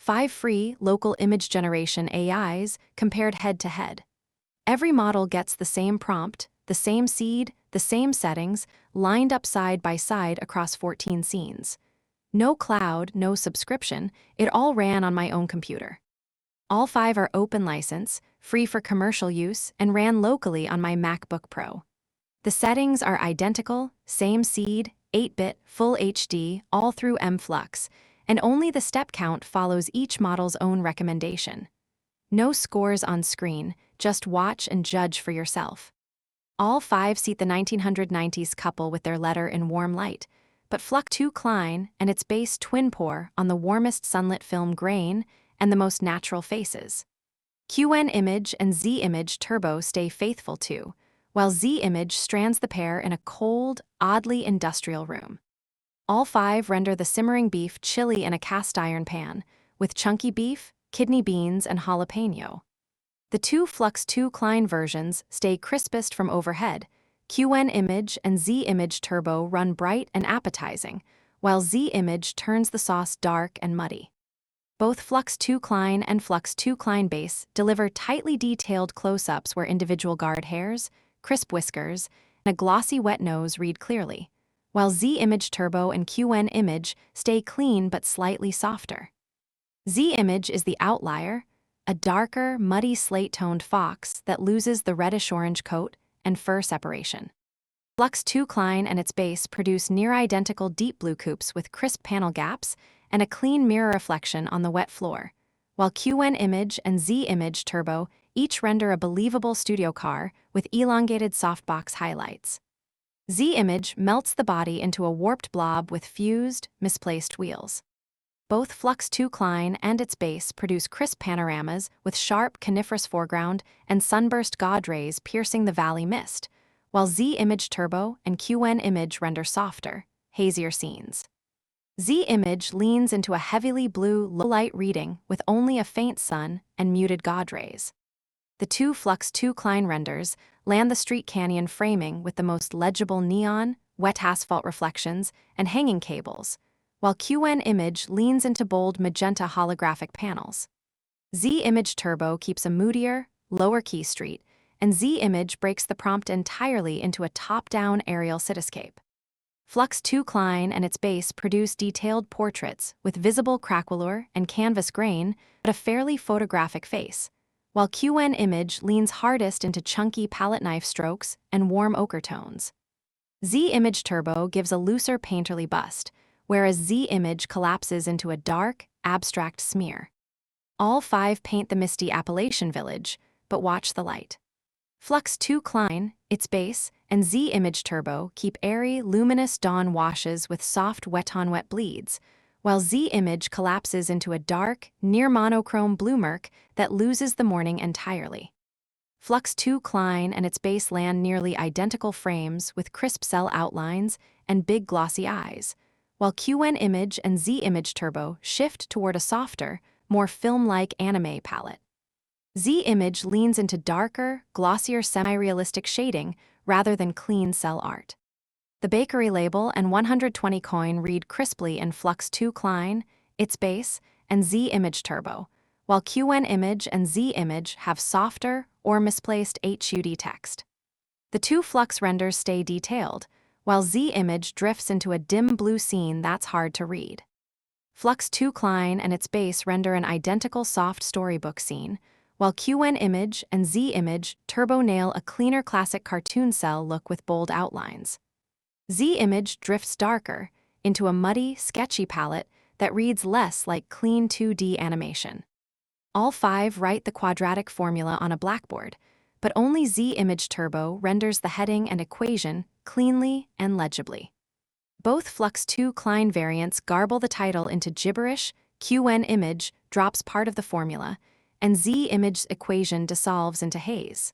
5 free local image generation AIs compared head-to-head. Every model gets the same prompt, the same seed, the same settings, lined up side by side across 14 scenes. No cloud, no subscription, it all ran on my own computer. All 5 are open license, free for commercial use, and ran locally on my MacBook Pro. The settings are identical, same seed, 8-bit, full HD, all through mflux, and only the step count follows each model's own recommendation. No scores on screen, just watch and judge for yourself. All 5 seat the 1990s couple with their letter in warm light, but Fluck 2 Klein and its base twin pour on the warmest sunlit film grain and the most natural faces. Qwen-Image and Z-Image Turbo stay faithful too, while Z-Image strands the pair in a cold, oddly industrial room. All 5 render the simmering beef chili in a cast iron pan, with chunky beef, kidney beans, and jalapeno. The 2 Flux 2 Klein versions stay crispest from overhead. Qwen-Image and Z-Image Turbo run bright and appetizing, while Z-Image turns the sauce dark and muddy. Both Flux 2 Klein and Flux 2 Klein base deliver tightly detailed close-ups where individual guard hairs, crisp whiskers, and a glossy wet nose read clearly, while Z-Image Turbo and Qwen-Image stay clean but slightly softer. Z-Image is the outlier, a darker, muddy slate-toned fox that loses the reddish-orange coat and fur separation. Flux 2 Klein and its base produce near-identical deep blue coupes with crisp panel gaps and a clean mirror reflection on the wet floor, while Qwen-Image and Z-Image Turbo each render a believable studio car with elongated softbox highlights. Z-Image melts the body into a warped blob with fused, misplaced wheels. Both Flux 2 Klein and its base produce crisp panoramas with sharp coniferous foreground and sunburst god rays piercing the valley mist, while Z-Image Turbo and Qwen-Image render softer, hazier scenes. Z-Image leans into a heavily blue, low-light reading with only a faint sun and muted god rays. The 2 Flux 2 Klein renders land the street canyon framing with the most legible neon, wet asphalt reflections, and hanging cables, while Qwen-Image leans into bold magenta holographic panels. Z-Image Turbo keeps a moodier, lower-key street, and Z-Image breaks the prompt entirely into a top-down aerial cityscape. Flux 2 Klein and its base produce detailed portraits with visible craquelure and canvas grain, but a fairly photographic face, while Qwen-Image leans hardest into chunky palette knife strokes and warm ochre tones. Z-Image Turbo gives a looser painterly bust, whereas Z-Image collapses into a dark, abstract smear. All 5 paint the Misty Appalachian Village, but watch the light. Flux 2 Klein, its base, and Z-Image Turbo keep airy, luminous dawn washes with soft wet-on-wet bleeds, while Z-Image collapses into a dark, near-monochrome blue murk that loses the morning entirely. Flux 2 Klein and its base land nearly identical frames with crisp cell outlines and big glossy eyes, while Qwen-Image and Z-Image Turbo shift toward a softer, more film-like anime palette. Z-Image leans into darker, glossier semi-realistic shading rather than clean cell art. The bakery label and 120 coin read crisply in Flux 2 Klein, its base, and Z-Image Turbo, while Qwen-Image and Z-Image have softer or misplaced HUD text. The 2 Flux renders stay detailed, while Z-Image drifts into a dim blue scene that's hard to read. Flux 2 Klein and its base render an identical soft storybook scene, while Qwen-Image and Z-Image Turbo nail a cleaner classic cartoon cell look with bold outlines. Z-Image drifts darker, into a muddy, sketchy palette that reads less like clean 2D animation. All 5 write the quadratic formula on a blackboard, but only Z-Image Turbo renders the heading and equation cleanly and legibly. Both Flux 2 Klein variants garble the title into gibberish, Qwen-Image drops part of the formula, and Z-Image's equation dissolves into haze.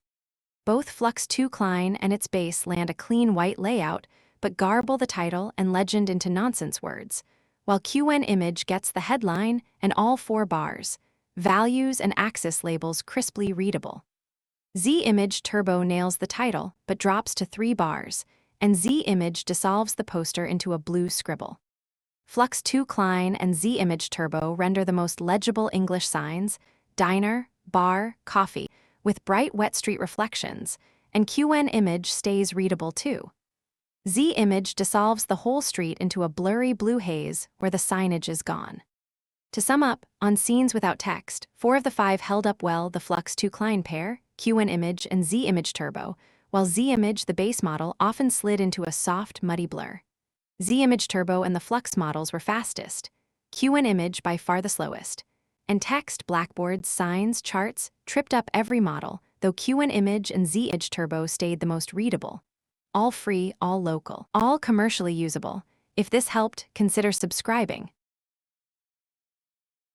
Both Flux 2 Klein and its base land a clean white layout, but garble the title and legend into nonsense words, while Qwen-Image gets the headline and all 4 bars, values and axis labels crisply readable. Z-Image Turbo nails the title, but drops to 3 bars, and Z-Image dissolves the poster into a blue scribble. Flux 2 Klein and Z-Image Turbo render the most legible English signs, diner, bar, coffee, with bright wet street reflections, and Qwen-Image stays readable too. Z-Image dissolves the whole street into a blurry blue haze where the signage is gone. To sum up, on scenes without text, 4 of the 5 held up well: the Flux 2 Klein pair, Qwen-Image, and Z-Image Turbo, while Z-Image, the base model, often slid into a soft, muddy blur. Z-Image Turbo and the Flux models were fastest, Qwen-Image by far the slowest. And text, blackboards, signs, charts tripped up every model, though Qwen-Image and Z-Image Turbo stayed the most readable. All free, all local, all commercially usable. If this helped, consider subscribing.